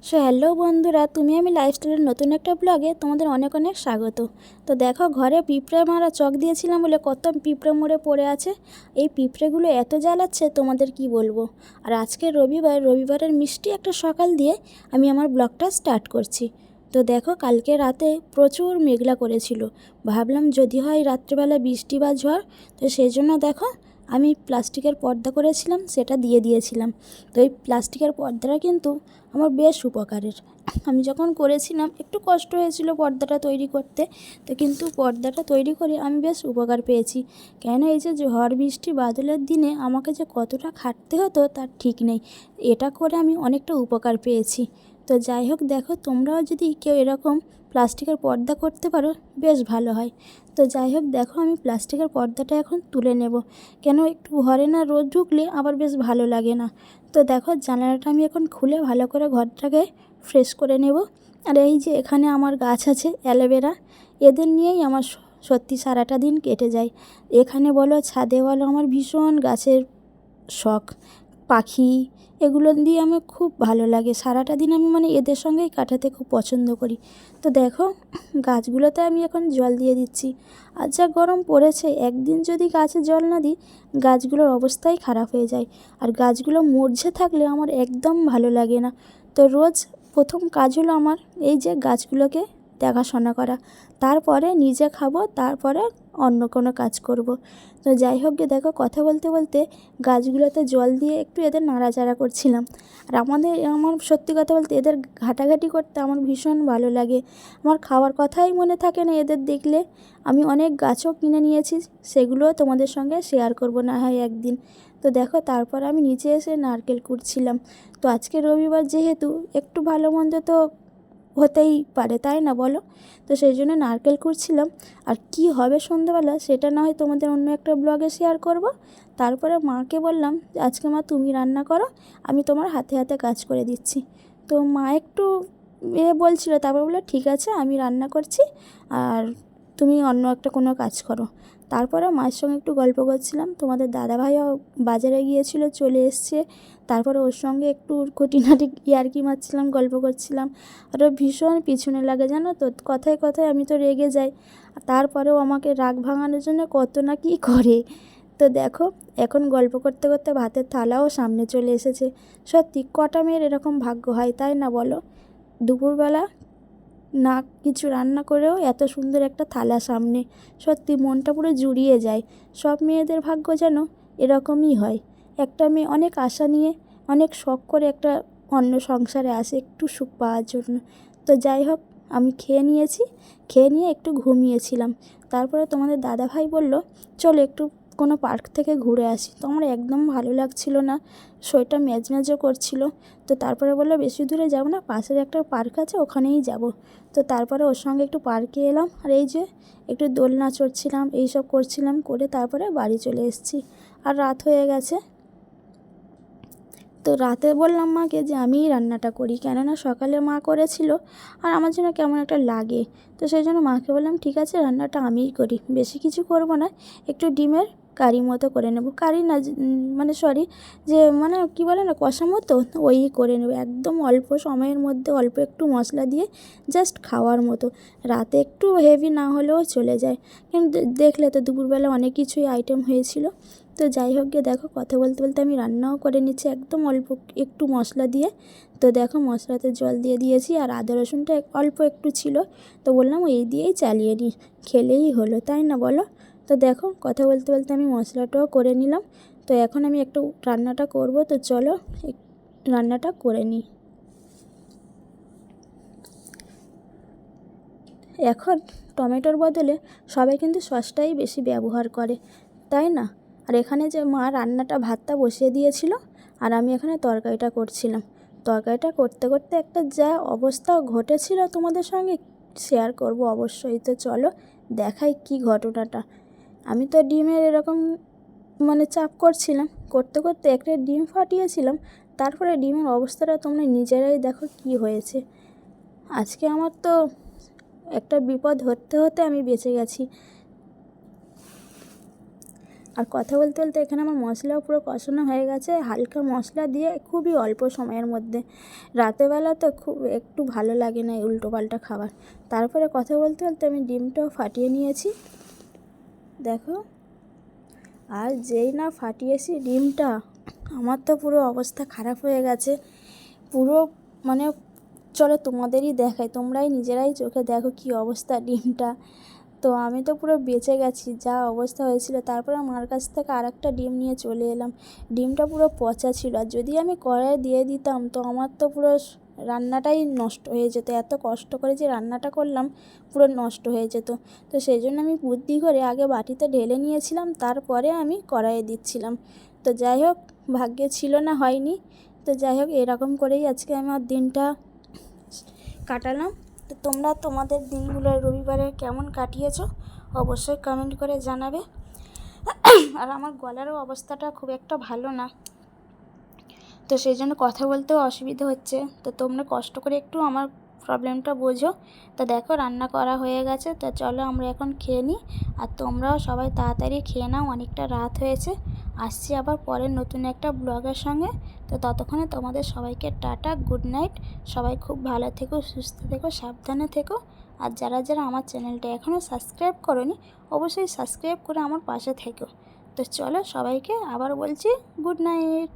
Hello বন্ধুরা, তুমি আমি লাইফস্টাইলের নতুন একটা ব্লগে তোমাদের অনেক অনেক স্বাগত। তো দেখো, ঘরে পিঁপড়ে মারা চক দিয়েছিলাম বলে কত পিঁপড়ে মরে পড়ে আছে। এই পিঁপড়েগুলো এত জ্বালাচ্ছে তোমাদের কি বলবো। আর আজকে রবিবারের মিষ্টি একটা সকাল দিয়ে আমি আমার ব্লগটা স্টার্ট করছি। তো দেখো, কালকে রাতে প্রচুর মেঘলা করেছিল, ভাবলাম যদি হয় রাত্রেবেলা বৃষ্টি বা ঝড়। তো সেই জন্য দেখো, আমি প্লাস্টিকের পর্দা করেছিলাম, সেটা দিয়ে দিয়েছিলাম। তো এই প্লাস্টিকের পর্দাটা কিন্তু আমার বেশ উপকারের। আমি যখন করেছিলাম একটু কষ্ট হয়েছিল পর্দাটা তৈরি করতে, তো কিন্তু পর্দাটা তৈরি করে আমি বেশ উপকার পেয়েছি। কেন, এই যে ঝড় বৃষ্টি বাদলের দিনে আমাকে যে কতটা খাটতে হতো তার ঠিক নেই, এটা করে আমি অনেকটা উপকার পেয়েছি। তো যাই হোক, দেখো তোমরাও যদি কেউ এরকম প্লাস্টিকের পর্দা করতে পারো বেশ ভালো হয়। তো যাই হোক, দেখো আমি প্লাস্টিকের পর্দাটা এখন তুলে নেব। কেন, একটু ঘরে না রোদ ঢুকলে আবার বেশ ভালো লাগে না। তো দেখো, জানালাটা আমি এখন খুলে ভালো করে ঘরটাকে ফ্রেশ করে নেব। আর এই যে এখানে আমার গাছ আছে অ্যালোভেরা, এদের নিয়েই আমার সত্যি সারাটা দিন কেটে যায়। এখানে বলো ছাদে বলো, আমার ভীষণ গাছের শখ। পাখি, এগুলো দিয়ে আমার খুব ভালো লাগে। সারাটা দিন আমি এদের সঙ্গেই কাটাতে খুব পছন্দ করি। তো দেখো, গাছগুলোতে আমি এখন জল দিয়ে দিচ্ছি। আর যা গরম পড়েছে, একদিন যদি গাছে জল না দিই গাছগুলোর অবস্থাই খারাপ হয়ে যায়। আর গাছগুলো মরঝে থাকলে আমার একদম ভালো লাগে না। তো রোজ প্রথম কাজ হলো আমার এই যে গাছগুলোকে দেখাশোনা করা, তারপরে নিজে খাবো, তারপরে অন্য কোনো কাজ করব। তো যাই হোক গে, দেখো কথা বলতে বলতে গাছগুলোতে জল দিয়ে একটু এদের নাড়াচাড়া করছিলাম। আর আমার সত্যি কথা বলতে এদের ঘাটাঘাটি করতে আমার ভীষণ ভালো লাগে। আমার খাওয়ার কথাই মনে থাকে না এদের দেখলে। আমি অনেক গাছও কিনে নিয়েছি, সেগুলোও তোমাদের সঙ্গে শেয়ার করব না হয় একদিন। তো দেখো, তারপর আমি নিচে এসে নারকেল কুড়ছিলাম। তো আজকে রবিবার যেহেতু একটু ভালো মন্দ তো হতেই পারে, তাই না বলো। তো সেই জন্য নারকেল কুড়ছিলাম। আর কি হবে সন্ধ্যাবেলা সেটা না হয় তোমাদের অন্য একটা ব্লগে শেয়ার করব। তারপরে মাকে বললাম যে আজকে মা তুমি রান্না করো, আমি তোমার হাতে হাতে কাজ করে দিচ্ছি। তো মা একটু বলছিল, তারপর বললো ঠিক আছে আমি রান্না করছি, আর তুমি অন্য একটা কোনো কাজ করো। তারপরে মায়ের সঙ্গে একটু গল্প করছিলাম। তোমাদের দাদাভাইও বাজারে গিয়েছিল, চলে এসছে। তারপরে ওর সঙ্গে একটু খুঁটিনাটি ইয়ার্কি মারছিলাম, গল্প করছিলাম। আর ও ভীষণ পিছনে লাগে জানো তো, কথায় কথায় আমি তো রেগে যাই, তারপরেও আমাকে রাগ ভাঙানোর জন্য কত না কি করে। তো দেখো, এখন গল্প করতে করতে ভাতের থালাও সামনে চলে এসেছে। সত্যি কটা মেয়ের এরকম ভাগ্য হয়, তাই না বলো। দুপুরবেলা না কিছু রান্না করেও এত সুন্দর একটা থালা সামনে, সত্যি মনটা পুরো জুড়িয়ে যায়। সব মেয়েদের ভাগ্য যেন এরকমই হয়। একটা মেয়ে অনেক আশা নিয়ে, অনেক শখ করে একটা অন্য সংসারে আসে একটু সুখ পাওয়ার জন্য। তো যাই হোক, আমি খেয়ে নিয়েছি, খেয়ে নিয়ে একটু ঘুমিয়েছিলাম। তারপরে তোমাদের দাদাভাই বলল চলো একটু কোনো পার্ক থেকে ঘুরে আসি। তো আমার একদম ভালো লাগছিল না, শরীরটা ম্যাজম্যাজও করছিল। তো তারপরে বললো বেশি দূরে যাব না, পাশের একটা পার্ক আছে ওখানেই যাব। তো তারপরে ওর সঙ্গে একটু পার্কে এলাম, আর এই যে একটু দোলনা চড়ছিলাম, এইসব করছিলাম, করে তারপরে বাড়ি চলে এসেছি। আর রাত হয়ে গেছে। তো রাতে বললাম মাকে যে আমিই রান্নাটা করি, কেননা সকালে মা করেছিল আর আমার জন্য কেমন একটা লাগে। তো সেই জন্য মাকে বললাম ঠিক আছে রান্নাটা আমিই করি, বেশি কিছু করব না, একটু ডিমের কারি মতো করে নেব। কারি না, সরি, যে কী বলে না, কষা মতো, ওই করে নেব একদম অল্প সময়ের মধ্যে, অল্প একটু মশলা দিয়ে জাস্ট খাওয়ার মতো। রাতে একটু হেভি না হলেও চলে যায়, কিন্তু দেখলে তো দুপুরবেলা অনেক কিছুই আইটেম হয়েছিল। তো যাই হোক গিয়ে, দেখো কথা বলতে বলতে আমি রান্নাও করে নিচ্ছি একদম অল্প একটু মশলা দিয়ে। তো দেখো, মশলাতে জল দিয়ে দিয়েছি, আর আদা রসুনটা অল্প একটু ছিল, তো বললাম এই দিয়েই চালিয়ে নিই, খেলেই হলো, তাই না বলো। তো দেখো, কথা বলতে বলতে আমি মশলাটাও করে নিলাম। তো এখন আমি একটু রান্নাটা করব, তো চলো রান্নাটা করে নিই। এখন টমেটোর বদলে সবাই কিন্তু সসটাই বেশি ব্যবহার করে, তাই না। আর এখানে যে মা রান্নাটা, ভাতটা বসিয়ে দিয়েছিল, আর আমি এখানে তরকারিটা করছিলাম। তরকারিটা করতে করতে একটা যা অবস্থা ঘটেছিল তোমাদের সঙ্গে শেয়ার করব অবশ্যই। তো চলো দেখাই কি ঘটনাটা। আমি তো ডিমের এরকম চাপ করছিলাম, করতে করতে একটা ডিম ফাটিয়েছিলাম। তারপরে ডিমের অবস্থাটা তোমরা নিজেরাই দেখো কি হয়েছে। আজকে আমার তো একটা বিপদ হতে হতে আমি বেঁচে গেছি। আর কথা বলতে বলতে এখানে আমার মশলাও পুরো কষানো হয়ে গেছে, হালকা মশলা দিয়ে খুবই অল্প সময়ের মধ্যে। রাতেরবেলা তো খুব একটু ভালো লাগে না এই উল্টোপাল্টা খাবার। তারপরে কথা বলতে বলতে আমি ডিমটাও ফাটিয়ে নিয়েছি, দেখো। আর যেই না ফাটিয়েছি ডিমটা, আমার তো পুরো অবস্থা খারাপ হয়ে গেছে পুরো, মানে চলো তোমাদেরই দেখাই, তোমরাই নিজেরাই চোখে দেখো কী অবস্থা ডিমটা। তো আমি তো পুরো বেঁচে গেছি, যা অবস্থা হয়েছিল। তারপরে মার কাছ থেকে আরেকটা ডিম নিয়ে চলে এলাম। ডিমটা পুরো পচা ছিল, আর যদি আমি কড়াইয়ে দিয়ে দিতাম তো আমার তো পুরো রান্নাটাই নষ্ট হয়ে যেত। এত কষ্ট করে যে রান্নাটা করলাম পুরো নষ্ট হয়ে যেত। তো সেই জন্য আমি বুদ্ধি করে আগে বাটিতে ঢেলে নিয়েছিলাম, তারপরে আমি কড়াইয়ে দিচ্ছিলাম। তো যাই হোক, ভাগ্যে ছিল না, হয়নি। তো যাই হোক, এরকম করেই আজকে আমার দিনটা কাটালাম। তো তোমরা তোমাদের দিনগুলো রবিবারে কেমন কাটিয়েছো অবশ্যই কমেন্ট করে জানাবে। আর আমার গলারও অবস্থাটা খুব একটা ভালো না, তো সেই জন্য কথা বলতেও অসুবিধা হচ্ছে। তো তোমরা কষ্ট করে একটু আমার প্রবলেমটা বোঝো। তো দেখো রান্না করা হয়ে গেছে, তো চলো আমরা এখন খেয়ে নিই। আর তোমরাও সবাই তাড়াতাড়ি খেয়ে নাও, অনেকটা রাত হয়েছে। আসছি আবার পরের নতুন একটা ব্লগের সঙ্গে। তো ততক্ষণে তোমাদের সবাইকে টাটা, গুড নাইট। সবাই খুব ভালো থেকো, সুস্থ থেকো, সাবধানে থেকো। আর যারা যারা আমার চ্যানেলটা এখনও সাবস্ক্রাইব করোনি, অবশ্যই সাবস্ক্রাইব করে আমার পাশে থেকো। তো চলো, সবাইকে আবার বলছি গুড নাইট।